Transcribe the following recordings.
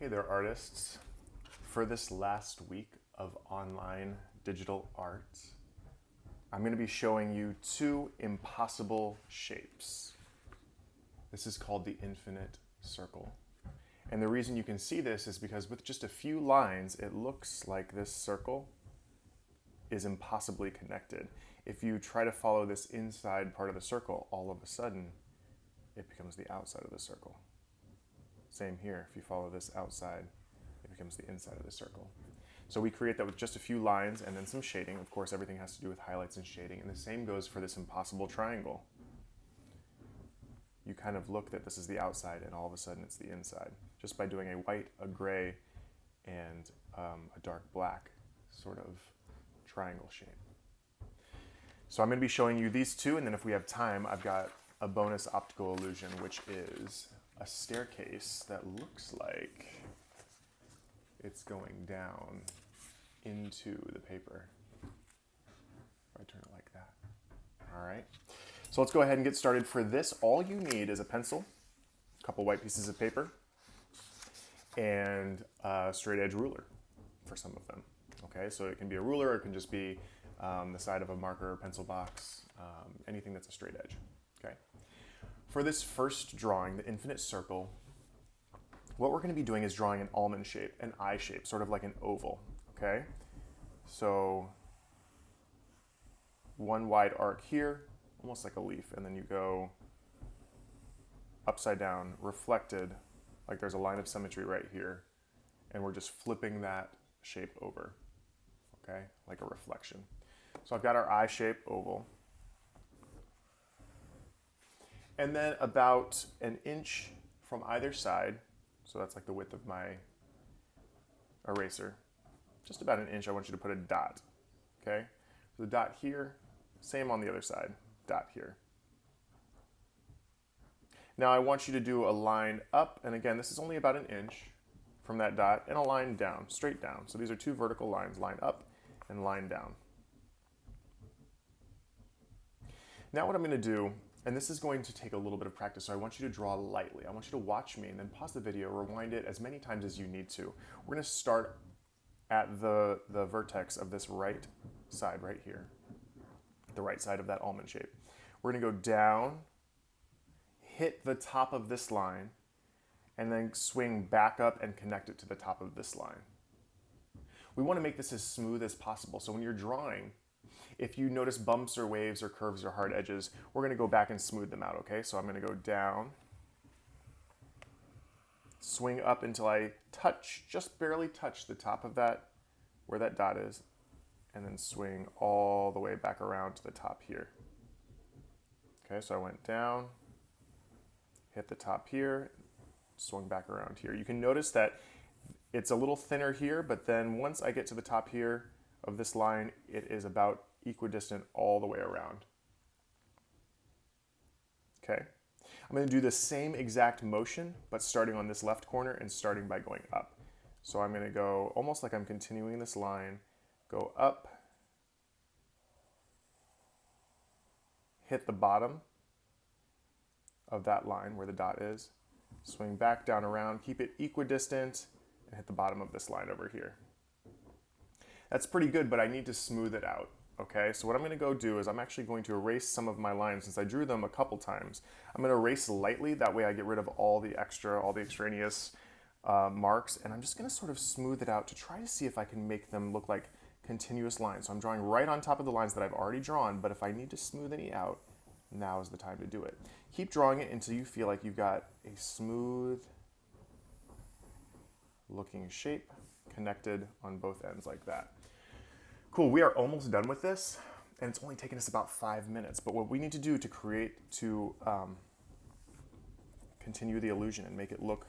Hey there, artists. For this last week of online digital art, I'm going to be showing you two impossible shapes. This is called the infinite circle. And the reason you can see this is because with just a few lines, it looks like this circle is impossibly connected. If you try to follow this inside part of the circle, all of a sudden, it becomes the outside of the circle. Same here, if you follow this outside, it becomes the inside of the circle. So we create that with just a few lines and then some shading. Of course, everything has to do with highlights and shading, and the same goes for this impossible triangle. You kind of look that this is the outside, and all of a sudden it's the inside, just by doing a white, a gray, and a dark black sort of triangle shape. So I'm going to be showing you these two, and then if we have time, I've got a bonus optical illusion, which is a staircase that looks like it's going down into the paper. If I turn it like that. All right. So let's go ahead and get started. For this, all you need is a pencil, a couple white pieces of paper, and a straight edge ruler for some of them. Okay, so it can be a ruler, or it can just be the side of a marker or pencil box, anything that's a straight edge. Okay. For this first drawing, the infinite circle, what we're going to be doing is drawing an almond shape, an eye shape, sort of like an oval, okay? So one wide arc here, almost like a leaf, and then you go upside down, reflected, like there's a line of symmetry right here, and we're just flipping that shape over, okay? Like a reflection. So I've got our eye shape oval. And then about an inch from either side, so that's like the width of my eraser, just about an inch, I want you to put a dot, okay? So the dot here, same on the other side, dot here. Now I want you to do a line up, and again, this is only about an inch from that dot, and a line down, straight down. So these are two vertical lines, line up and line down. Now what I'm going to do, and this is going to take a little bit of practice, so I want you to draw lightly. I want you to watch me and then pause the video, rewind it as many times as you need to. We're going to start at the vertex of this right side right here, the right side of that almond shape. We're going to go down, hit the top of this line, and then swing back up and connect it to the top of this line. We want to make this as smooth as possible, so when you're drawing, if you notice bumps or waves or curves or hard edges, we're going to go back and smooth them out, okay? So I'm going to go down, swing up until I touch, just barely touch the top of that, where that dot is, and then swing all the way back around to the top here. Okay, so I went down, hit the top here, swung back around here. You can notice that it's a little thinner here, but then once I get to the top here of this line, it is about equidistant all the way around. Okay, I'm going to do the same exact motion, but starting on this left corner and starting by going up. So I'm going to go almost like I'm continuing this line, go up, hit the bottom of that line where the dot is, swing back down around, keep it equidistant, and hit the bottom of this line over here. That's pretty good, but I need to smooth it out. Okay, so what I'm going to go do is I'm actually going to erase some of my lines since I drew them a couple times. I'm going to erase lightly, that way I get rid of all the extraneous marks, and I'm just going to sort of smooth it out to try to see if I can make them look like continuous lines. So I'm drawing right on top of the lines that I've already drawn, but if I need to smooth any out, now is the time to do it. Keep drawing it until you feel like you've got a smooth looking shape connected on both ends like that. Cool, we are almost done with this, and it's only taken us about 5 minutes, but what we need to do to continue the illusion and make it look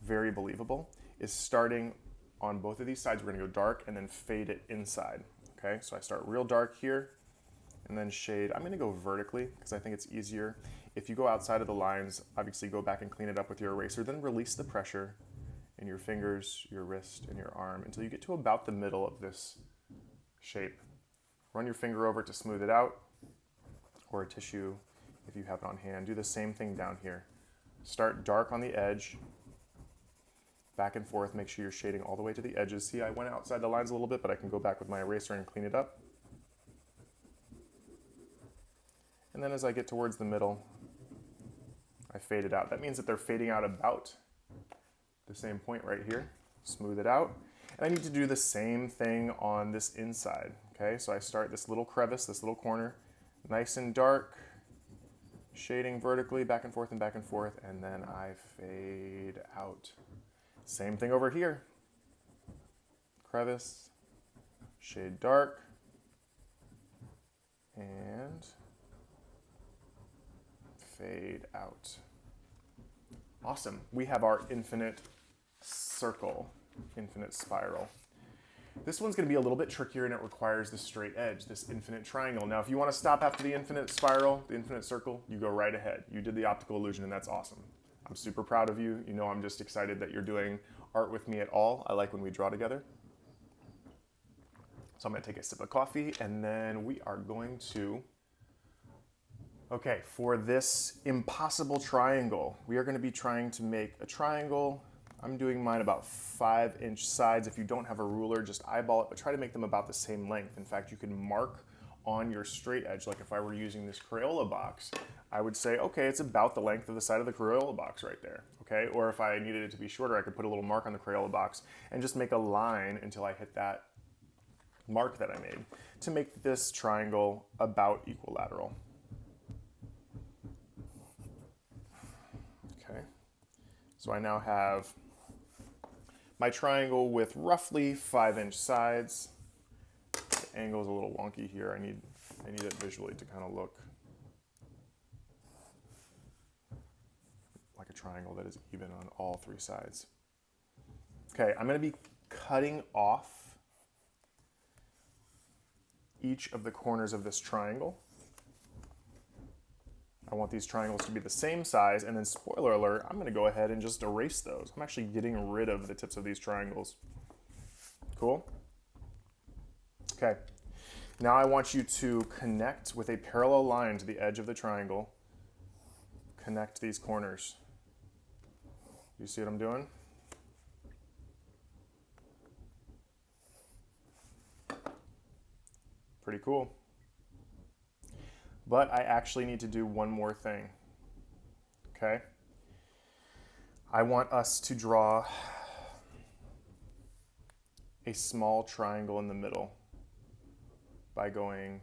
very believable is starting on both of these sides, we're gonna go dark and then fade it inside, okay? So I start real dark here, and then shade. I'm gonna go vertically, because I think it's easier. If you go outside of the lines, obviously go back and clean it up with your eraser, then release the pressure in your fingers, your wrist, and your arm until you get to about the middle of this shape. Run your finger over it to smooth it out, or a tissue if you have it on hand. Do the same thing down here. Start dark on the edge, back and forth. Make sure you're shading all the way to the edges. See, I went outside the lines a little bit, but I can go back with my eraser and clean it up. And then as I get towards the middle, I fade it out. That means that they're fading out about the same point right here. Smooth it out. And I need to do the same thing on this inside, okay? So I start this little crevice, this little corner, nice and dark, shading vertically back and forth, and then I fade out. Same thing over here. Crevice, shade dark, and fade out. Awesome. We have our infinite circle, infinite spiral. This one's going to be a little bit trickier and it requires the straight edge, this infinite triangle. Now, if you want to stop after the infinite spiral, the infinite circle, you go right ahead. You did the optical illusion and that's awesome. I'm super proud of you. You know, I'm just excited that you're doing art with me at all. I like when we draw together. So I'm going to take a sip of coffee and then we are going to, okay, for this impossible triangle, we are going to be trying to make a triangle. I'm doing mine about 5-inch sides. If you don't have a ruler, just eyeball it, but try to make them about the same length. In fact, you can mark on your straight edge. Like if I were using this Crayola box, I would say, okay, it's about the length of the side of the Crayola box right there, okay? Or if I needed it to be shorter, I could put a little mark on the Crayola box and just make a line until I hit that mark that I made to make this triangle about equilateral. Okay, so I now have my triangle with roughly 5-inch sides. The angle is a little wonky here. I need it visually to kind of look like a triangle that is even on all 3 sides. Okay, I'm going to be cutting off each of the corners of this triangle. I want these triangles to be the same size, and then spoiler alert, I'm going to go ahead and just erase those. I'm actually getting rid of the tips of these triangles. Cool? Okay. Now I want you to connect with a parallel line to the edge of the triangle. Connect these corners. You see what I'm doing? Pretty cool. But I actually need to do one more thing, okay? I want us to draw a small triangle in the middle by going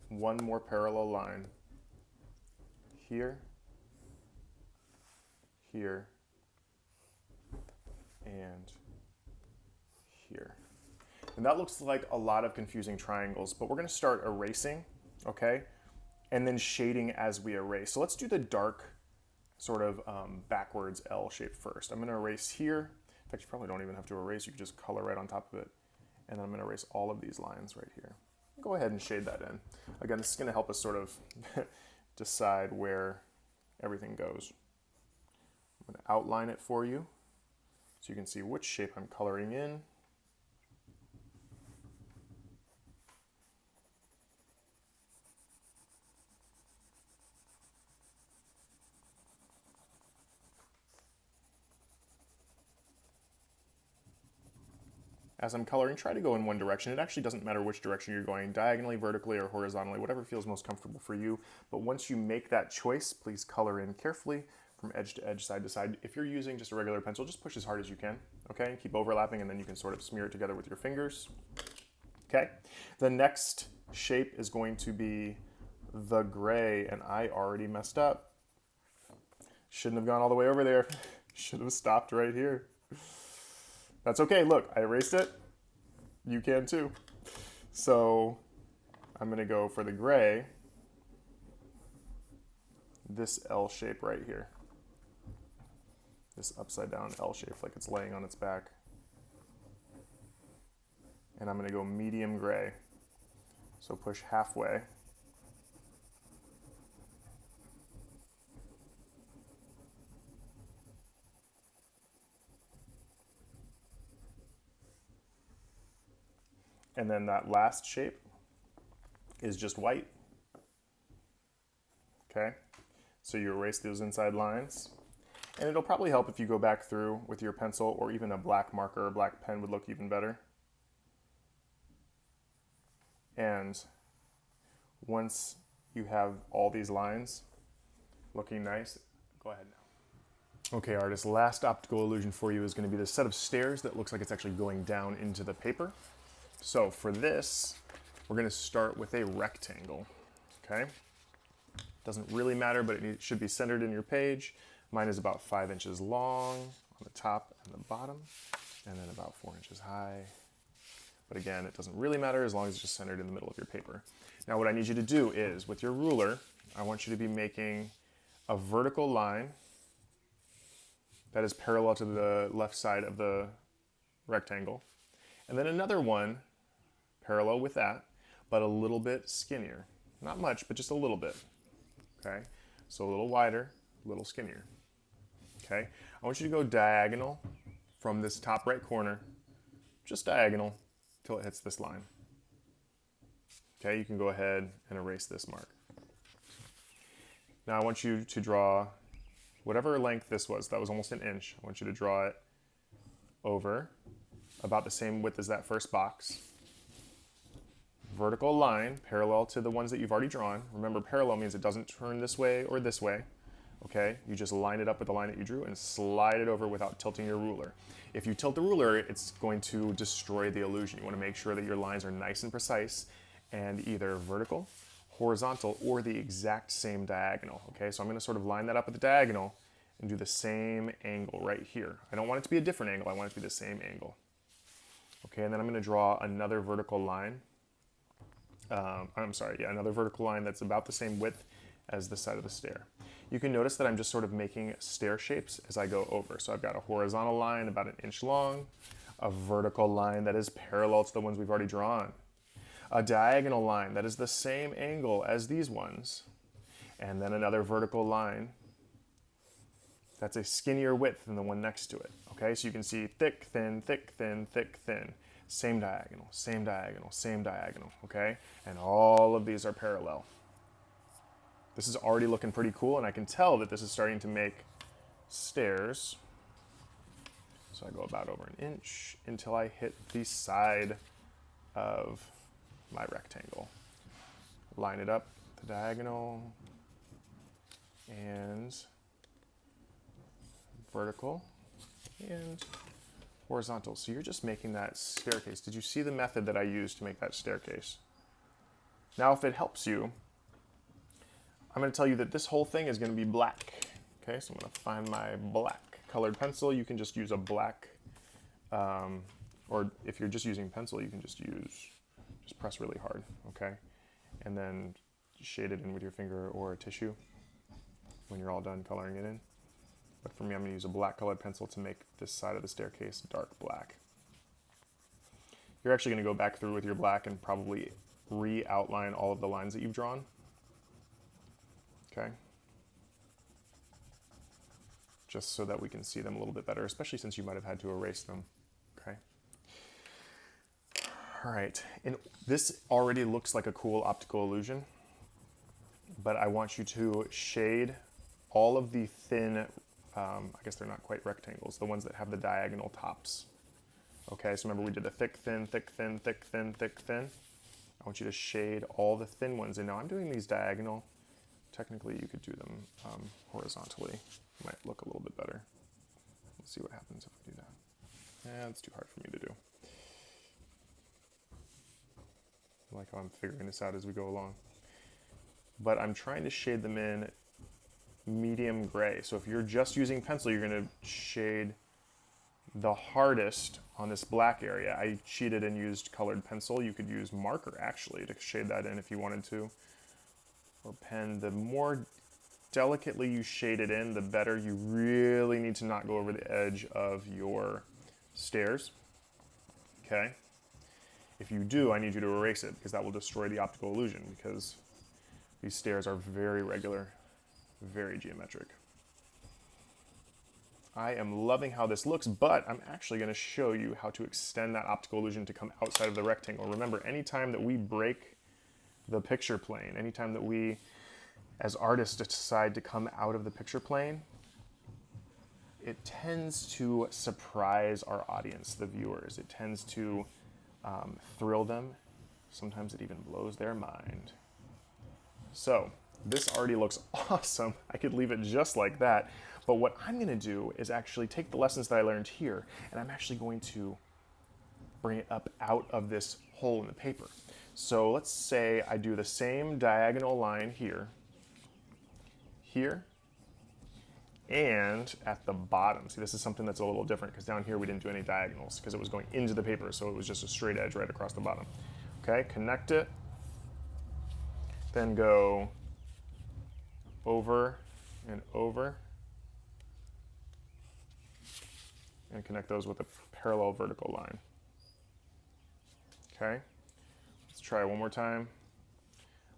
one more parallel line here, here, and here. And that looks like a lot of confusing triangles, but we're going to start erasing, okay? And then shading as we erase. So let's do the dark sort of backwards L shape first. I'm going to erase here. In fact, you probably don't even have to erase. You can just color right on top of it. And then I'm going to erase all of these lines right here. Go ahead and shade that in. Again, this is going to help us sort of decide where everything goes. I'm going to outline it for you so you can see which shape I'm coloring in. As I'm coloring, try to go in one direction. It actually doesn't matter which direction you're going, diagonally, vertically, or horizontally, whatever feels most comfortable for you. But once you make that choice, please color in carefully from edge to edge, side to side. If you're using just a regular pencil, just push as hard as you can, okay? Keep overlapping, and then you can sort of smear it together with your fingers. Okay, the next shape is going to be the gray, and I already messed up. Shouldn't have gone all the way over there. Should have stopped right here. That's okay, look, I erased it. You can too. So I'm gonna go for the gray, this L shape right here. This upside down L shape, like it's laying on its back. And I'm gonna go medium gray. So push halfway. And then that last shape is just white. Okay, so you erase those inside lines. And it'll probably help if you go back through with your pencil, or even a black marker or black pen would look even better. And once you have all these lines looking nice, go ahead now. Okay, artists, last optical illusion for you is going to be this set of stairs that looks like it's actually going down into the paper. So for this, we're going to start with a rectangle, okay? Doesn't really matter, but it should be centered in your page. Mine is about 5 inches long on the top and the bottom, and then about 4 inches high. But again, it doesn't really matter as long as it's just centered in the middle of your paper. Now what I need you to do is, with your ruler, I want you to be making a vertical line that is parallel to the left side of the rectangle. And then another one parallel with that, but a little bit skinnier. Not much, but just a little bit. Okay? So a little wider, a little skinnier. Okay? I want you to go diagonal from this top right corner, just diagonal, till it hits this line. Okay, you can go ahead and erase this mark. Now I want you to draw whatever length this was. That was almost an inch. I want you to draw it over about the same width as that first box. Vertical line parallel to the ones that you've already drawn. Remember, parallel means it doesn't turn this way or this way. Okay, you just line it up with the line that you drew and slide it over without tilting your ruler. If you tilt the ruler, it's going to destroy the illusion. You want to make sure that your lines are nice and precise and either vertical, horizontal, or the exact same diagonal. Okay, so I'm going to sort of line that up with the diagonal and do the same angle right here. I don't want it to be a different angle, I want it to be the same angle. Okay, and then I'm going to draw another vertical line. Another vertical line that's about the same width as the side of the stair. You can notice that I'm just sort of making stair shapes as I go over. So I've got a horizontal line about an inch long, a vertical line that is parallel to the ones we've already drawn, a diagonal line that is the same angle as these ones, and then another vertical line that's a skinnier width than the one next to it. Okay, so you can see thick, thin, thick, thin, thick, thin. Same diagonal, same diagonal, same diagonal, okay? And all of these are parallel. This is already looking pretty cool, and I can tell that this is starting to make stairs. So I go about over an inch until I hit the side of my rectangle. Line it up, the diagonal, and vertical, and horizontal. So you're just making that staircase. Did you see the method that I used to make that staircase? Now, if it helps you, I'm going to tell you that this whole thing is going to be black. Okay, so I'm going to find my black colored pencil. You can just use a black, or if you're just using pencil, you can just press really hard, okay? And then shade it in with your finger or a tissue when you're all done coloring it in. But for me, I'm going to use a black colored pencil to make this side of the staircase dark black. You're actually going to go back through with your black and probably re-outline all of the lines that you've drawn. Okay? Just so that we can see them a little bit better, especially since you might have had to erase them. Okay? All right, and this already looks like a cool optical illusion, but I want you to shade all of the thin, I guess they're not quite rectangles, the ones that have the diagonal tops. Okay, so remember we did the thick, thin, thick, thin, thick, thin, thick, thin. I want you to shade all the thin ones, and now I'm doing these diagonal. Technically, you could do them horizontally. It might look a little bit better. Let's see what happens if we do that. It's too hard for me to do. I like how I'm figuring this out as we go along. But I'm trying to shade them in medium gray. So if you're just using pencil, you're going to shade the hardest on this black area. I cheated and used colored pencil. You could use marker actually to shade that in if you wanted to, or pen. The more delicately you shade it in, the better. You really need to not go over the edge of your stairs. Okay? If you do, I need you to erase it because that will destroy the optical illusion, because these stairs are very regular, very geometric. I am loving how this looks, but I'm actually going to show you how to extend that optical illusion to come outside of the rectangle. Remember, anytime that we break the picture plane, anytime that we, as artists, decide to come out of the picture plane, it tends to surprise our audience, the viewers. It tends to thrill them. Sometimes it even blows their mind. So this already looks awesome. I could leave it just like that. But what I'm going to do is actually take the lessons that I learned here, and I'm actually going to bring it up out of this hole in the paper. So let's say I do the same diagonal line here, here, and at the bottom. See, this is something that's a little different because down here we didn't do any diagonals because it was going into the paper, so it was just a straight edge right across the bottom. Okay, connect it, then go over and over, and connect those with a parallel vertical line. Okay, let's try it one more time.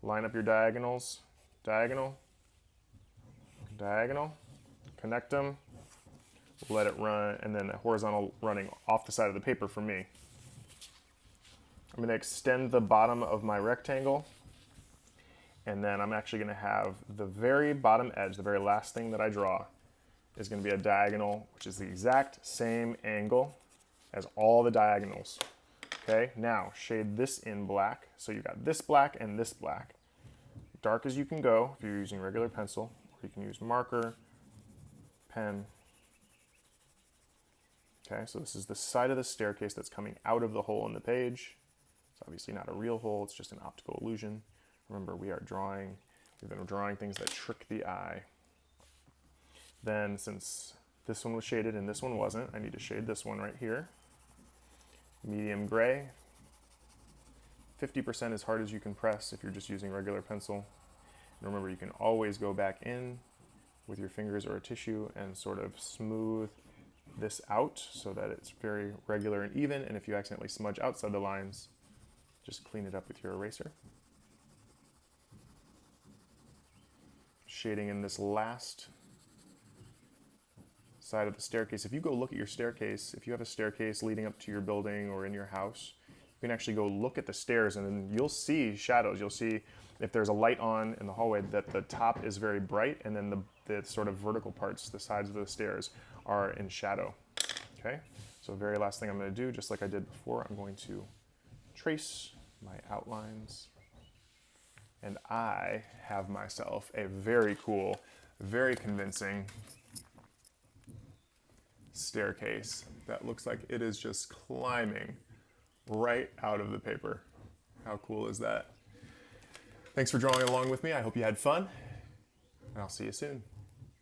Line up your diagonals, diagonal, diagonal, connect them, let it run, and then the horizontal running off the side of the paper for me. I'm going to extend the bottom of my rectangle, and then I'm actually going to have the very bottom edge, the very last thing that I draw, is going to be a diagonal, which is the exact same angle as all the diagonals. Okay, now shade this in black. So you've got this black and this black. Dark as you can go if you're using regular pencil, or you can use marker, pen. Okay, so this is the side of the staircase that's coming out of the hole in the page. It's obviously not a real hole, it's just an optical illusion. Remember, we've been drawing things that trick the eye. Then since this one was shaded and this one wasn't, I need to shade this one right here. Medium gray. 50% as hard as you can press if you're just using regular pencil. And remember, you can always go back in with your fingers or a tissue and sort of smooth this out so that it's very regular and even. And if you accidentally smudge outside the lines, just clean it up with your eraser. Shading in this last side of the staircase. If you go look at your staircase, if you have a staircase leading up to your building or in your house, you can actually go look at the stairs and then you'll see shadows. You'll see if there's a light on in the hallway that the top is very bright and then the sort of vertical parts, the sides of the stairs, are in shadow. Okay, so the very last thing I'm going to do, just like I did before, I'm going to trace my outlines, and I have myself a very cool, very convincing staircase that looks like it is just climbing right out of the paper. How cool is that? Thanks for drawing along with me. I hope you had fun, and I'll see you soon.